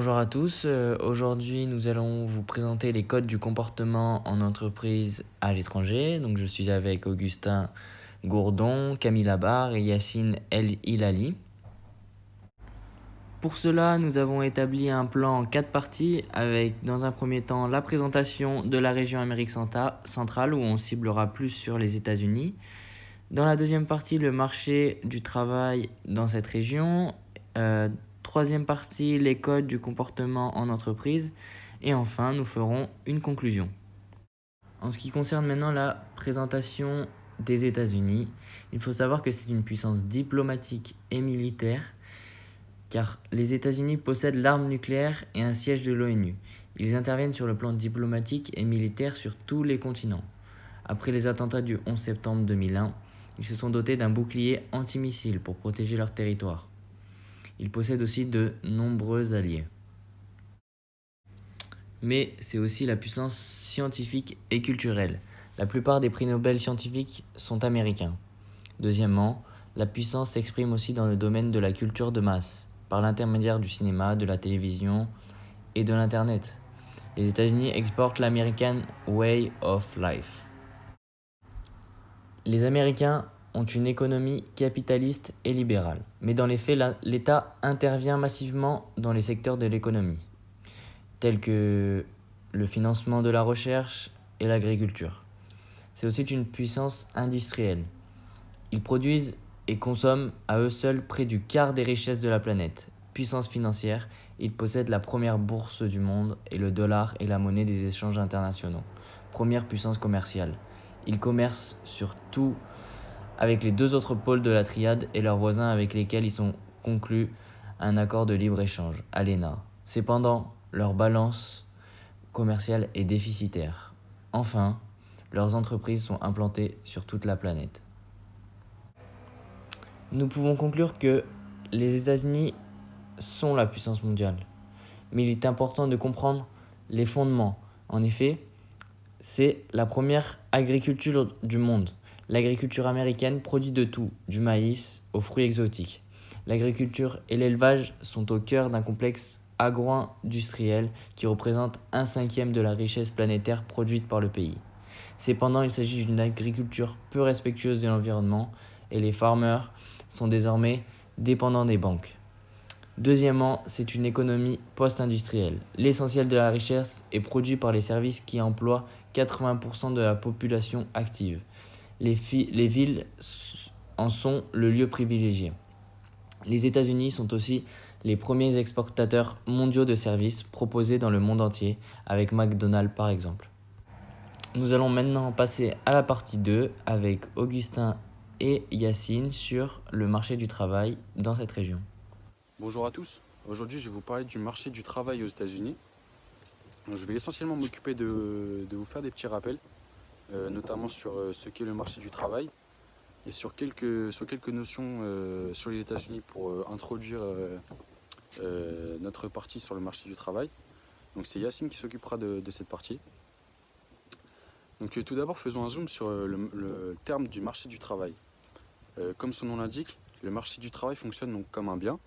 Bonjour à tous, aujourd'hui nous allons vous présenter les codes du comportement en entreprise à l'étranger. Donc je suis avec Augustin Gourdon, Camille Labarre et Yacine El Hilali. Pour cela, nous avons établi un plan en 4 parties avec dans un premier temps la présentation de la région Amérique centrale où on ciblera plus sur les États-Unis. Dans la deuxième partie, le marché du travail dans cette région. Troisième partie, les codes du comportement en entreprise. Et enfin, nous ferons une conclusion. En ce qui concerne maintenant la présentation des États-Unis, il faut savoir que c'est une puissance diplomatique et militaire, car les États-Unis possèdent l'arme nucléaire et un siège de l'ONU. Ils interviennent sur le plan diplomatique et militaire sur tous les continents. Après les attentats du 11 septembre 2001, ils se sont dotés d'un bouclier antimissile pour protéger leur territoire. Ils possèdent aussi de nombreux alliés. Mais c'est aussi la puissance scientifique et culturelle. La plupart des prix Nobel scientifiques sont américains. Deuxièmement, la puissance s'exprime aussi dans le domaine de la culture de masse, par l'intermédiaire du cinéma, de la télévision et de l'Internet. Les États-Unis exportent l'American Way of Life. Les Américains ont une économie capitaliste et libérale, mais dans les faits, l'État intervient massivement dans les secteurs de l'économie, tels que le financement de la recherche et l'agriculture. C'est aussi une puissance industrielle. Ils produisent et consomment à eux seuls près du quart des richesses de la planète. Puissance financière, ils possèdent la première bourse du monde et le dollar est la monnaie des échanges internationaux. Première puissance commerciale. Ils commercent surtout avec les deux autres pôles de la triade et leurs voisins avec lesquels ils ont conclu un accord de libre-échange, ALENA. Cependant, leur balance commerciale est déficitaire. Enfin, leurs entreprises sont implantées sur toute la planète. Nous pouvons conclure que les États-Unis sont la puissance mondiale. Mais il est important de comprendre les fondements. En effet, c'est la première agriculture du monde. L'agriculture américaine produit de tout, du maïs aux fruits exotiques. L'agriculture et l'élevage sont au cœur d'un complexe agro-industriel qui représente 1/5 de la richesse planétaire produite par le pays. Cependant, il s'agit d'une agriculture peu respectueuse de l'environnement et les farmers sont désormais dépendants des banques. Deuxièmement, c'est une économie post-industrielle. L'essentiel de la richesse est produit par les services qui emploient 80% de la population active. Les villes en sont le lieu privilégié. Les États-Unis sont aussi les premiers exportateurs mondiaux de services proposés dans le monde entier, avec McDonald's par exemple. Nous allons maintenant passer à la partie 2 avec Augustin et Yacine sur le marché du travail dans cette région. Bonjour à tous, aujourd'hui je vais vous parler du marché du travail aux États-Unis. Je vais essentiellement m'occuper de vous faire des petits rappels, notamment sur ce qu'est le marché du travail et sur quelques notions sur les États-Unis pour introduire notre partie sur le marché du travail. Donc c'est Yacine qui s'occupera de cette partie. Donc tout d'abord faisons un zoom sur le terme du marché du travail. Comme son nom l'indique, le marché du travail fonctionne donc comme un bien.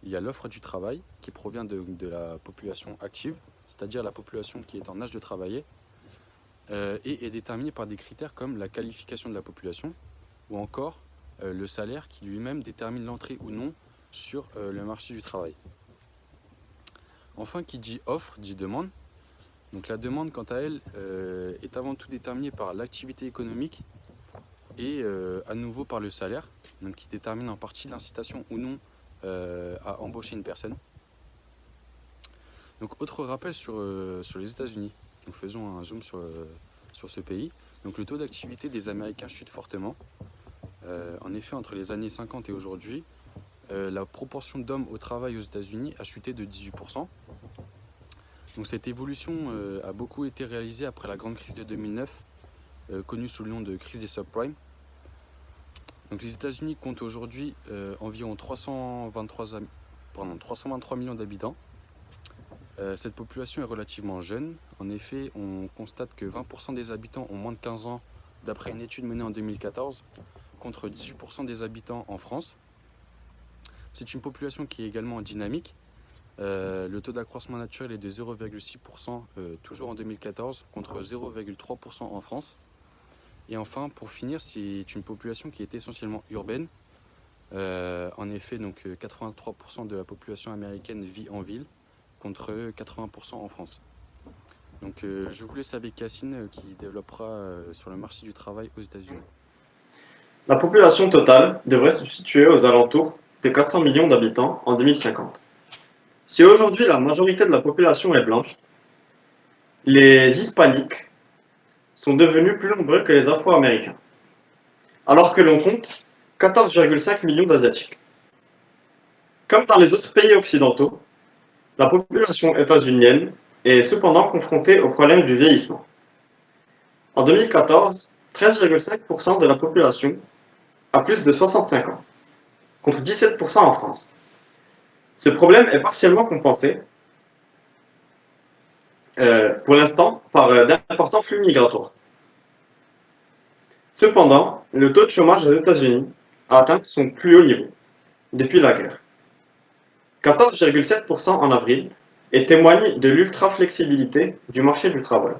Il y a l'offre du travail qui provient de la population active, c'est-à-dire la population qui est en âge de travailler, et est déterminée par des critères comme la qualification de la population ou encore le salaire qui lui-même détermine l'entrée ou non sur le marché du travail. Enfin, qui dit offre dit demande. Donc la demande, quant à elle, est avant tout déterminée par l'activité économique et à nouveau par le salaire, donc qui détermine en partie l'incitation ou non à embaucher une personne. Donc autre rappel sur les États-Unis. Nous faisons un zoom sur ce pays. Donc le taux d'activité des Américains chute fortement. En effet, entre les années 50 et aujourd'hui, la proportion d'hommes au travail aux États-Unis a chuté de 18%. Donc cette évolution a beaucoup été réalisée après la grande crise de 2009, connue sous le nom de crise des subprimes. Donc les États-Unis comptent aujourd'hui environ 323 millions d'habitants. Cette population est relativement jeune. En effet, on constate que 20% des habitants ont moins de 15 ans d'après une étude menée en 2014, contre 18% des habitants en France. C'est une population qui est également dynamique. Le taux d'accroissement naturel est de 0,6%, toujours en 2014, contre 0,3% en France. Et enfin, pour finir, c'est une population qui est essentiellement urbaine. En effet, donc 83% de la population américaine vit en ville, contre 80% en France. Donc je vous laisse avec Yacine qui développera sur le marché du travail aux États-Unis. La population totale devrait se situer aux alentours de 400 millions d'habitants en 2050. Si aujourd'hui la majorité de la population est blanche, les hispaniques sont devenus plus nombreux que les afro-américains, alors que l'on compte 14,5 millions d'asiatiques. Comme dans les autres pays occidentaux, la population états-unienne est cependant confrontée au problème du vieillissement. En 2014, 13,5% de la population a plus de 65 ans, contre 17% en France. Ce problème est partiellement compensé, pour l'instant, par d'importants flux migratoires. Cependant, le taux de chômage aux États-Unis a atteint son plus haut niveau depuis la guerre, 14,7% en avril, et témoigne de l'ultra-flexibilité du marché du travail.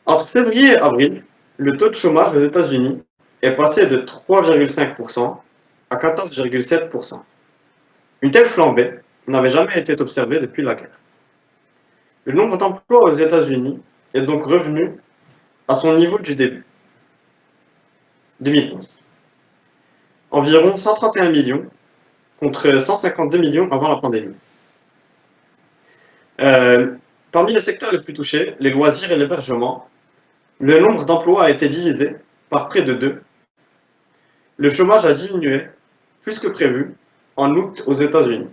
Entre février et avril, le taux de chômage aux États-Unis est passé de 3,5% à 14,7%. Une telle flambée n'avait jamais été observée depuis la guerre. Le nombre d'emplois aux États-Unis est donc revenu à son niveau du début, 2011. Environ 131 millions contre 152 millions avant la pandémie. Parmi les secteurs les plus touchés, les loisirs et l'hébergement, le nombre d'emplois a été divisé par près de 2. Le chômage a diminué, plus que prévu, en août aux États-Unis,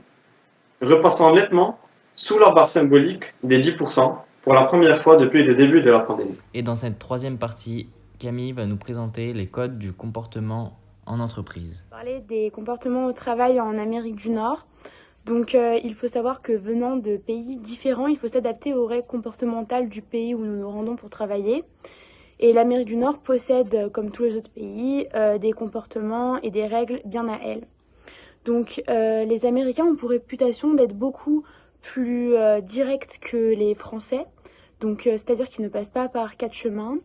repassant nettement sous la barre symbolique des 10% pour la première fois depuis le début de la pandémie. Et dans cette troisième partie, Camille va nous présenter les codes du comportement en entreprise. Parler des comportements au travail en Amérique du Nord. Donc il faut savoir que venant de pays différents, il faut s'adapter aux règles comportementales du pays où nous nous rendons pour travailler. Et l'Amérique du Nord possède, comme tous les autres pays, des comportements et des règles bien à elle. Donc les Américains ont pour réputation d'être beaucoup plus directs que les Français. Donc c'est-à-dire qu'ils ne passent pas par 4 chemins.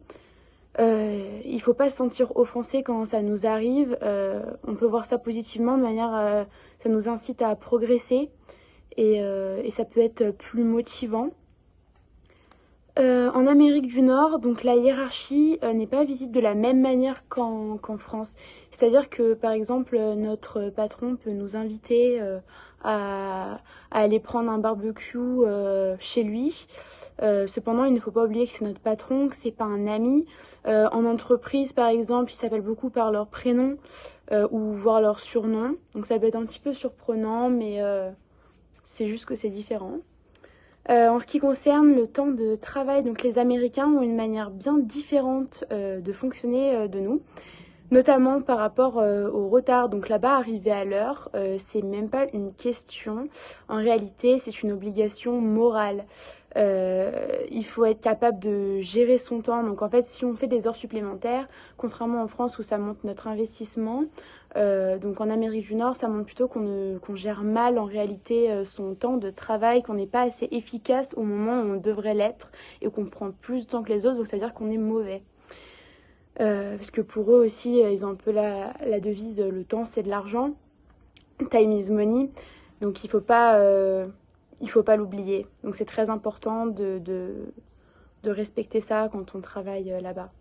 Il ne faut pas se sentir offensé quand ça nous arrive. On peut voir ça positivement de manière, ça nous incite à progresser et ça peut être plus motivant. En Amérique du Nord, donc la hiérarchie n'est pas visible de la même manière qu'en France. C'est-à-dire que par exemple notre patron peut nous inviter à aller prendre un barbecue chez lui. Cependant, il ne faut pas oublier que c'est notre patron, que c'est pas un ami. En entreprise, par exemple, ils s'appellent beaucoup par leur prénom ou voire leur surnom. Donc ça peut être un petit peu surprenant, mais c'est juste que c'est différent. En ce qui concerne le temps de travail, donc les Américains ont une manière bien différente de fonctionner de nous, notamment par rapport au retard. Donc là-bas, arriver à l'heure, c'est même pas une question. En réalité, c'est une obligation morale. Il faut être capable de gérer son temps. Donc en fait, si on fait des heures supplémentaires, contrairement en France où ça monte notre investissement, donc en Amérique du Nord, ça montre plutôt qu'on gère mal en réalité son temps de travail, qu'on n'est pas assez efficace au moment où on devrait l'être et qu'on prend plus de temps que les autres, donc ça veut dire qu'on est mauvais. Parce que pour eux aussi, ils ont un peu la devise, le temps c'est de l'argent, time is money, donc il faut pas l'oublier. Donc c'est très important de respecter ça quand on travaille là-bas.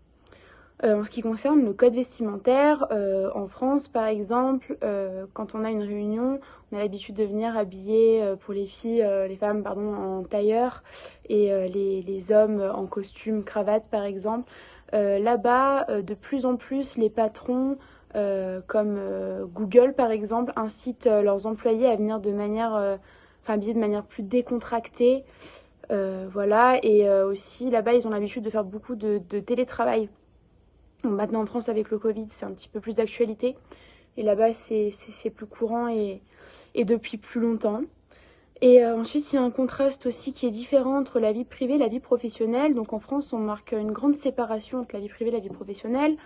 En ce qui concerne le code vestimentaire, en France par exemple, quand on a une réunion, on a l'habitude de venir habiller pour les femmes en tailleur et les hommes en costume, cravate par exemple. Là-bas, de plus en plus, les patrons comme Google par exemple incitent leurs employés à venir habiller de manière plus décontractée. Voilà, et aussi là-bas, ils ont l'habitude de faire beaucoup de télétravail. Donc maintenant en France avec le Covid c'est un petit peu plus d'actualité et là-bas c'est plus courant et depuis plus longtemps. Et ensuite il y a un contraste aussi qui est différent entre la vie privée et la vie professionnelle. Donc en France on marque une grande séparation entre la vie privée et la vie professionnelle.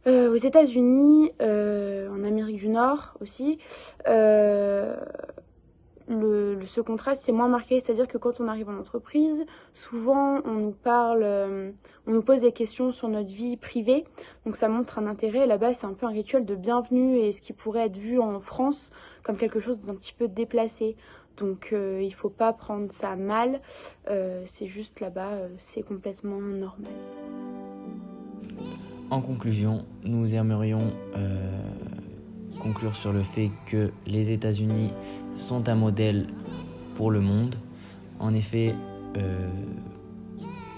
Aux États-Unis, en Amérique du Nord aussi, ce contraste c'est moins marqué, c'est-à-dire que quand on arrive en entreprise, souvent on nous parle, on nous pose des questions sur notre vie privée, donc ça montre un intérêt. Là-bas, c'est un peu un rituel de bienvenue et ce qui pourrait être vu en France comme quelque chose d'un petit peu déplacé. Donc il faut pas prendre ça mal, c'est juste là-bas, c'est complètement normal. En conclusion, nous aimerions conclure sur le fait que les États-Unis sont un modèle pour le monde. En effet,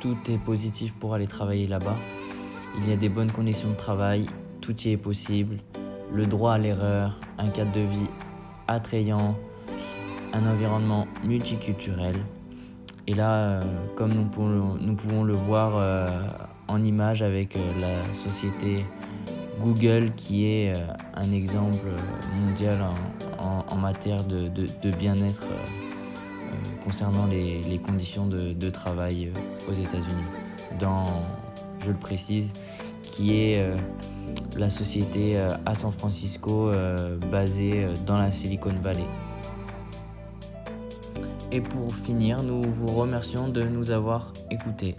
tout est positif pour aller travailler là-bas. Il y a des bonnes conditions de travail, tout y est possible, le droit à l'erreur, un cadre de vie attrayant, un environnement multiculturel. Et là, comme nous pouvons le voir en image avec la société Google, qui est un exemple mondial en matière de bien-être concernant les conditions de travail aux États-Unis. Dans, je le précise, qui est la société à San Francisco basée dans la Silicon Valley. Et pour finir, nous vous remercions de nous avoir écoutés.